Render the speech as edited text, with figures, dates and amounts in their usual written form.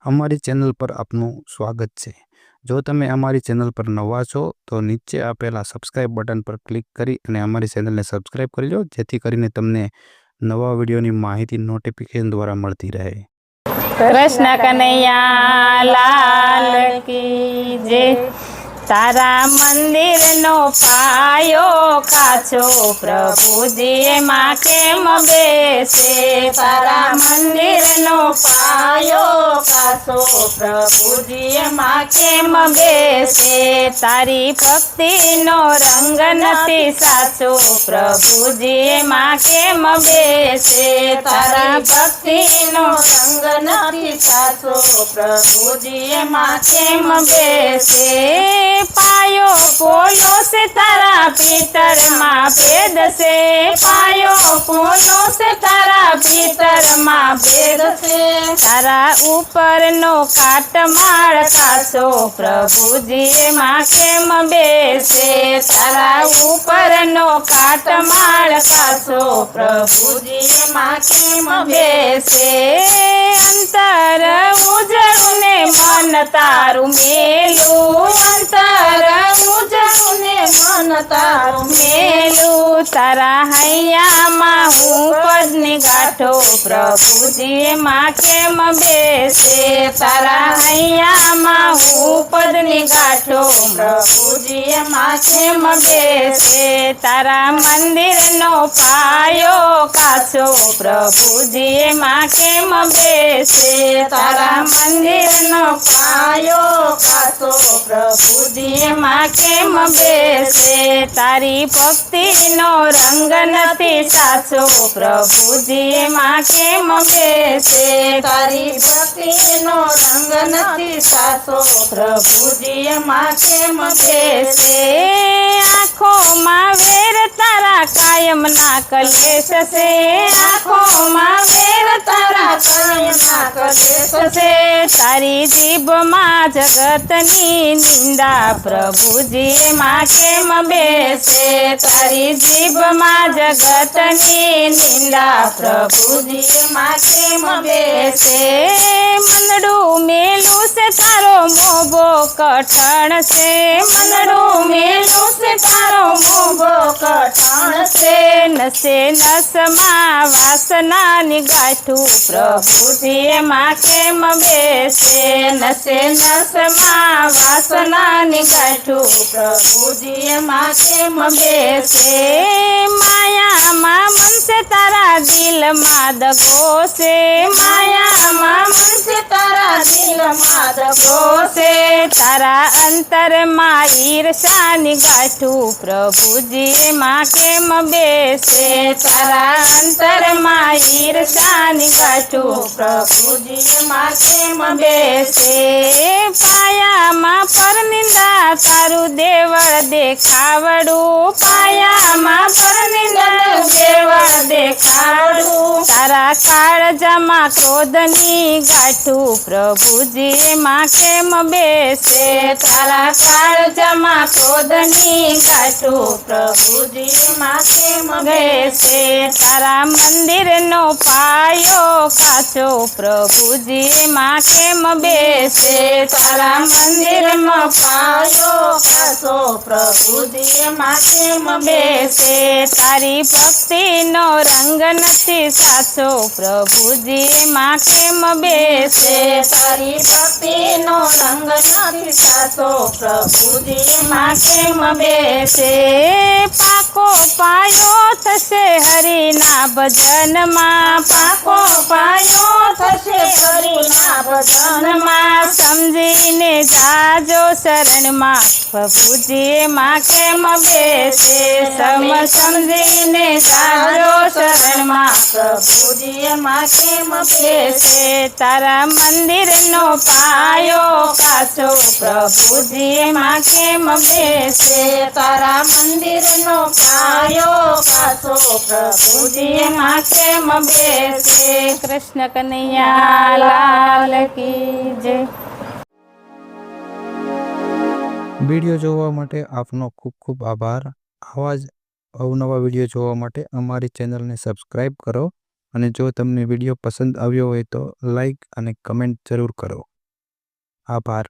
અમારી ચેનલ પર આપનું સ્વાગત છે। જો તમે અમારી ચેનલ પર નવા છો તો નીચે આપેલા સબસ્ક્રાઇબ બટન પર ક્લિક કરી અને અમારી ચેનલને સબસ્ક્રાઇબ કરી લો, જેથી કરીને તમને નવા વિડીયોની માહિતી નોટિફિકેશન દ્વારા મળતી રહે। कृष्ण कन्हैया लाल की जय। तारा मंदिर नो पायो काचो प्रभुजी माँ केम बेसे। तारा मंदिर नो पायो काचो प्रभुजी माँ केम बेसे। तारी भक्ति नो रंग नथी साचो प्रभुजी माँ केम बेसे। तारा भक्ति नो रंग नथी साचो प्रभुजी माँ केम बेसे। पायो पोलो से तारा भीतर माँ भेद से। पायो पोलो से तारा भीतर माँ भेद से। तारा ऊपर नो काट मार काचो प्रभुजी माँ केम बेसे। तारा ऊपर नो काट मार काचो प्रभुजी माँ केम बेसे। अंतर उजळू ने मन तारू मेलू। अंतर उजळू ने मन तारू मेलू। तारा हैया माँ हूँ पदनी गाठो प्रभुजी माँ केम बेसे। तारा हैया माँ हूँ पदनी गाठो प्रभुजी माँ केम बेसे। तारा मंदिर नो पायो काचो प्रभुजी माँ केम बेसे। तारा मंदिर नो पायो काचो प्रभुजी माँ केम बेसे। तारी भक्ति नो रंग नथी साचो प्रभुजी माँ केम बेसे। तारी भक्ति नो रंग नथी साचो प्रभुजी माँ केम बेसे। आँखों माँ वेर तारा कायम ना कलेश से। आँखों माँ वेर तारा कायम ना कलेश से। तारी जीभ माँ जगतनी निंदा प्रभुजी माँ केम बेसे। तारी जीभ माँ जगतनी निंदा प्रभुजी माँ केम बेसे। मनडू मेलू से तारो मोबो कठण से। मनडू मेलू से तारो मोबो कठण से। नसे नस माँ वासना निगाठू प्रभुजी माँ केम बेसे। नसे नस माँ वासना निगाठू प्रभुजी माँ केम बेसे। माया माँ मन से तारा दिल माँ दगो से। माया माँ मन से तारा दिल माँ दगो से। तारा अंतर माँ ईर्षा निगाठू प्रभुजी माँ केम बेसे। तारा अंतर माँ ईर्षा निगाठू प्रभुजी माँ केम बेसे। पाया माँ पर निंदा तारू देवळ देखावड़ू। पाया माँ पर निंदा देवळ देखावड़ू। तारा काळजामा क्रोधनी गाठू प्रभुजी माँ केम बेसे। तारा काळजामा क्रोधनी गाठू प्रभुजी माँ केम बेसे। तारा मंदिर नो पायो काचो प्रभुजी माँ केम बेसे। तारा मंदिर नो पायो काचो प्रभुजी माँ केम बेसे। तारी भक्ति नो रंग नथी साचो प्रभुजी माँ केम बेसे। तारी भक्ति नो रंग नथी साचो प्रभुजी माँ केम बेसे। पाको पायो थशे हरि ना भजन माँ। पाको पायो थशे हरि ना भजन माँ। समझीने जाजो शरण माँ प्रभुजी माँ केम बेसे। समझीने जाजो शरण माँ प्रभुजी माँ केम बेसे। तारा मंदिर नो पायो काचो प्रभुजी माँ केम बेसे। तारा मंदिर नो पायो काचो प्रभुजी माँ केम बेसे। कृष्ण कन्हैया लाल की जय। વિડીયો જોવા માટે આપનો ખૂબ ખૂબ આભાર। આવા જ અવનવા વિડીયો જોવા માટે અમારી ચેનલને સબસ્ક્રાઇબ કરો અને જો તમને વિડીયો પસંદ આવ્યો હોય તો લાઈક અને કમેન્ટ જરૂર કરો। આભાર.